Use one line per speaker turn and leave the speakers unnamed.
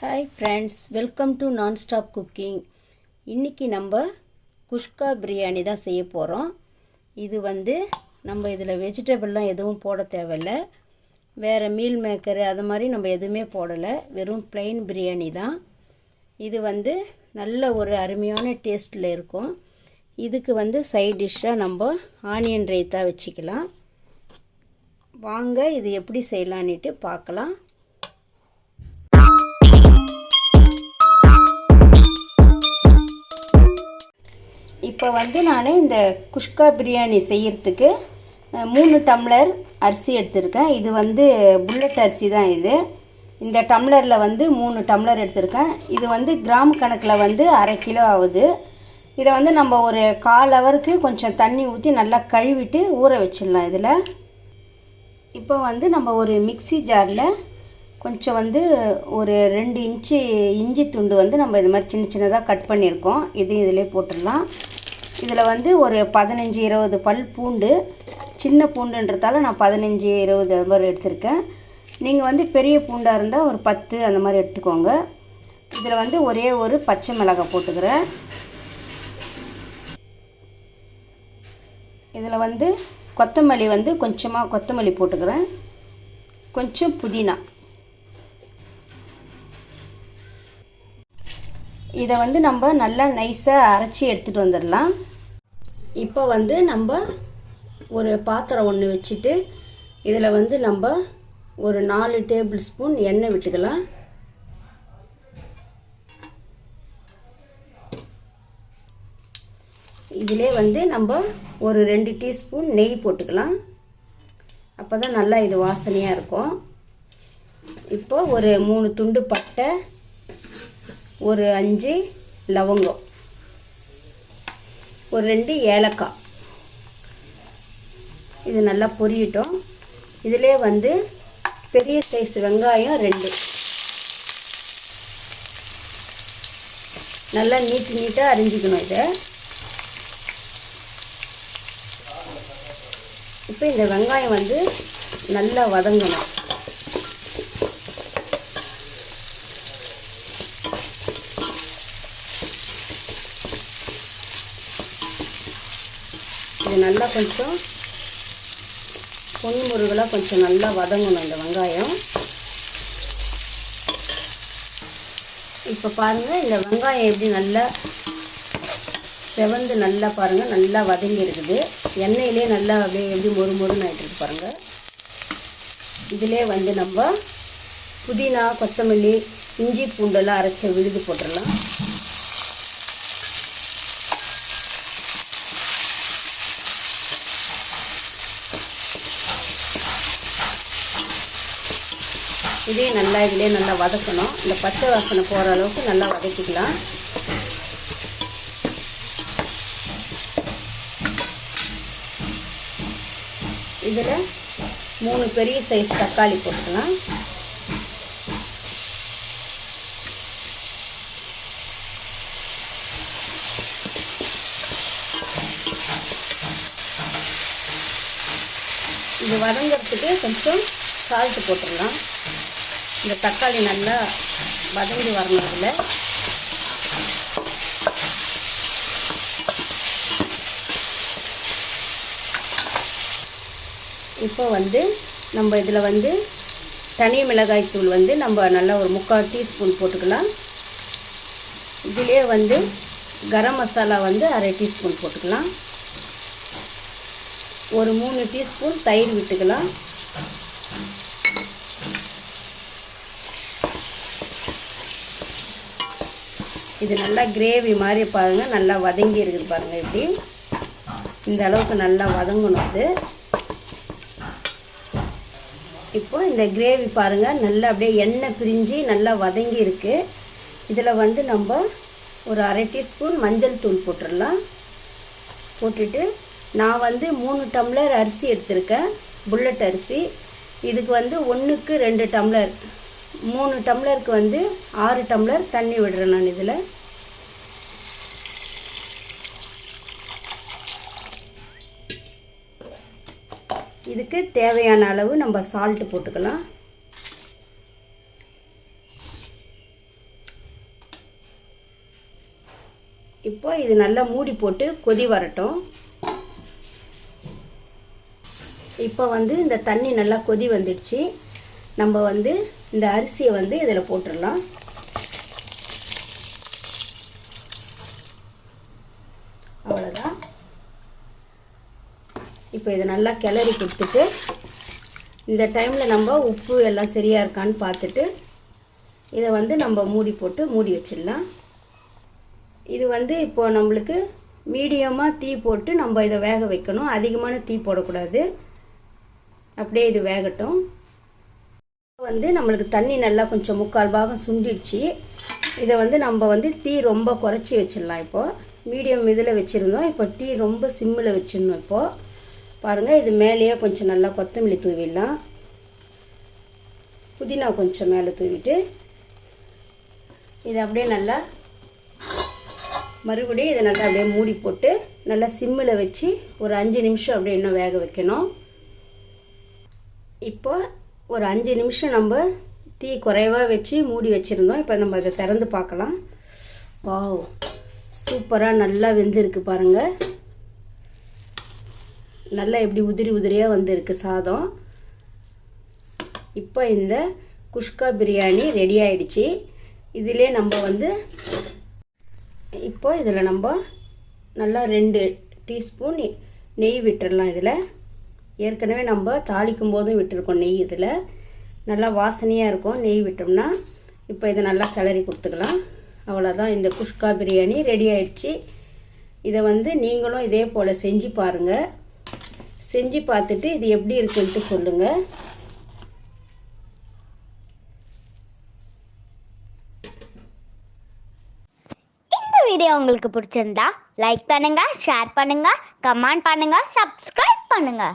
Hi friends, welcome to nonstop cooking. இன்றைக்கி நம்ம குஷ்கா பிரியாணி தான் செய்ய போகிறோம். இது நம்ம இதில் வெஜிடபிள்லாம் எதுவும் போட தேவையில்லை. வேறு மீல் மேக்கரு அது மாதிரி நம்ம எதுவுமே போடலை. வெறும் ப்ளைன் பிரியாணி தான். இது நல்ல ஒரு அருமையான டேஸ்ட்டில் இருக்கும். இதுக்கு சைட் டிஷ்ஷாக நம்ம ஆனியன் ரைத்தா வச்சுக்கலாம். வாங்க இது எப்படி செய்யலான்னுட்டு பார்க்கலாம். இப்போ நான் இந்த குஷ்கா பிரியாணி செய்கிறதுக்கு 3 டம்ளர் அரிசி எடுத்திருக்கேன். இது புல்லட் அரிசி தான். இந்த டம்ளரில் 3 டம்ளர் எடுத்திருக்கேன். இது கிராம் கணக்கில் அரை கிலோ ஆகுது. இதை நம்ம ஒரு 1/4 ஹவருக்கு கொஞ்சம் தண்ணி ஊற்றி நல்லா கழுவிட்டு ஊற வச்சிடலாம். இதில் இப்போ நம்ம ஒரு மிக்ஸி ஜாரில் கொஞ்சம் ஒரு 2 இன்ச்சு இஞ்சி துண்டு நம்ம இது மாதிரி சின்ன சின்னதாக கட் பண்ணியிருக்கோம். இதிலே போட்டுடலாம். இதில் ஒரு 15-20 பல் பூண்டு, சின்ன பூண்டுன்றதால நான் 15-20 அது மாதிரி எடுத்திருக்கேன். நீங்கள் பெரிய பூண்டாக இருந்தால் ஒரு 10 அந்த மாதிரி எடுத்துக்கோங்க. இதில் ஒரே ஒரு பச்சை மிளகாய் போட்டுக்கிறேன். இதில் கொத்தமல்லி கொஞ்சமாக கொத்தமல்லி போட்டுக்கிறேன். கொஞ்சம் புதினா. இதை நம்ம நல்லா நைஸாக அரைச்சி எடுத்துகிட்டு வந்துடலாம். இப்போ நம்ம ஒரு பாத்திரம் ஒன்று வச்சுட்டு இதில் நம்ம ஒரு 4 டேபிள் ஸ்பூன் எண்ணெய் விட்டுக்கலாம். இதிலே நம்ம ஒரு 2 டீஸ்பூன் நெய் போட்டுக்கலாம். அப்போ தான் நல்லா இது வாசனையாக இருக்கும். இப்போ ஒரு 3 துண்டு பட்டை, ஒரு 5 லவங்கம், ஒரு 2 ஏலக்காய். இது நல்லா பொரியட்டும். இதிலே பெரிய சைஸ் வெங்காயம் 2 நல்லா நீட்டாக அரிஞ்சிக்கணும். இதை இப்போ இந்த வெங்காயம் நல்லா வதங்கணும். இது நல்லா கொஞ்சம் பொன்முருகலாக கொஞ்சம் நல்லா வதங்கணும் இந்த வெங்காயம். இப்போ பாருங்கள், இந்த வெங்காயம் எப்படி நல்லா செவந்து நல்லா பாருங்கள் நல்லா வதங்கி இருக்குது. எண்ணெயிலே நல்லா அப்படியே எப்படி மொறுமொறுன்னு ஆகிட்டு பாருங்கள். இதிலே நம்ம புதினா, கொத்தமல்லி, இஞ்சி பூண்டெல்லாம் அரைச்ச விழுது போட்டுடலாம். இதிலே நல்லா வதக்கணும். இந்த பச்சை வாசனை போகிற அளவுக்கு நல்லா வதக்கிக்கலாம். இதில் 3 பெரிய சைஸ் தக்காளி போட்டுக்கலாம். இது வதங்கிறதுக்கு கொஞ்சம் சால்ட்டு போட்டுடலாம். இந்த தக்காளி நல்லா வதங்கி வரணும். இதில் இப்போ நம்ம இதில் தனி மிளகாய் தூள் நம்ம நல்லா ஒரு 3/4 டீஸ்பூன் போட்டுக்கலாம். இதிலே கரம் மசாலா அரை டீஸ்பூன் போட்டுக்கலாம். ஒரு 3 டீஸ்பூன் தயிர் விட்டுக்கலாம். இது நல்லா கிரேவி மாதிரி பாருங்கள் நல்லா வதங்கி இருக்குது பாருங்கள். இப்படி இந்த அளவுக்கு நல்லா வதங்கணும். இது இப்போ இந்த கிரேவி பாருங்கள் நல்லா அப்படியே எண்ணெய் பிரிஞ்சு நல்லா வதங்கி இருக்குது. இதில் நம்ம ஒரு அரை டீஸ்பூன் மஞ்சள் தூள் போட்டுடலாம். போட்டுட்டு நான் 3 டம்ளர் அரிசி எடுத்திருக்கேன், புல்லட் அரிசி. இதுக்கு 1க்கு 2 டம்ளர், 3 டம்ளருக்கு 6 டம்ளர் தண்ணி விடுறேன் நான். இதில் இதுக்கு தேவையான அளவு நம்ம சால்ட்டு போட்டுக்கலாம். இப்போ இது நல்லா மூடி போட்டு கொதி வரட்டும். இப்போ வந்து இந்த தண்ணி நல்லா கொதி வந்துடுச்சு. நம்ம வந்து இந்த அரிசியை வந்து இதில் போட்டுடலாம். அவ்வளோதான். இப்போ இதை நல்லா கிளறி கொடுத்துட்டு இந்த டைமில் நம்ம உப்பு எல்லாம் சரியாக இருக்கான்னு பார்த்துட்டு இதை வந்து நம்ம மூடி போட்டு மூடி வச்சிடலாம். இது வந்து இப்போது நம்மளுக்கு மீடியமாக தீ போட்டு நம்ம இதை வேக வைக்கணும். அதிகமான தீ போடக்கூடாது. அப்படியே இது வேகட்டும். வந்து நம்மளுக்கு தண்ணி நல்லா கொஞ்சம் 3/4 பாகம் சுண்டிடுச்சு. இதை வந்து நம்ம வந்து தீ ரொம்ப குறைச்சி வச்சிடலாம். இப்போது மீடியம் இதில் வச்சுருந்தோம். இப்போ தீ ரொம்ப சிம்மில் வச்சிடணும். இப்போது பாருங்கள், இது மேலேயே கொஞ்சம் நல்லா கொத்தமல்லி தூவிடலாம். புதினா கொஞ்சம் மேலே தூவிட்டு இதை அப்படியே நல்லா மறுபடியும் இதை நல்லா அப்படியே மூடி போட்டு நல்லா சிம்மில் வச்சு ஒரு 5 நிமிஷம் அப்படியே இன்னும் வேக வைக்கணும். இப்போ ஒரு 5 நிமிஷம் நம்ம தீ குறைவாக வச்சு மூடி வச்சுருந்தோம். இப்போ நம்ம அதை திறந்து பார்க்கலாம். வாவ், சூப்பராக நல்லா வெந்திருக்கு பாருங்கள். நல்லா எப்படி உதிரி உதிரியாக வந்திருக்கு சாதம். இப்போ இந்த குஷ்கா பிரியாணி ரெடி ஆயிடுச்சு. இதிலே நம்ம வந்து இப்போ இதில் நம்ம நல்லா 2 டீஸ்பூன் நெய் விட்டுடலாம். இதில் ஏற்கனவே நம்ம தாளிக்கும் போதும் விட்டுருக்கோம் நெய். இதில் நல்லா வாசனையாக இருக்கும் நெய் விட்டோம்னா. இப்போ இதை நல்லா கிளறி கொடுத்துக்கலாம். அவ்வளோதான், இந்த குஷ்கா பிரியாணி ரெடி ஆயிடுச்சு. இதை வந்து நீங்களும் இதே போல் செஞ்சு பாருங்கள். செஞ்சு பார்த்துட்டு இது எப்படி இருக்குன்ட்டு சொல்லுங்கள்.
இந்த வீடியோ உங்களுக்கு பிடிச்சிருந்தா லைக் பண்ணுங்க, ஷேர் பண்ணுங்க, கமெண்ட் பண்ணுங்க, சப்ஸ்கிரைப் பண்ணுங்க.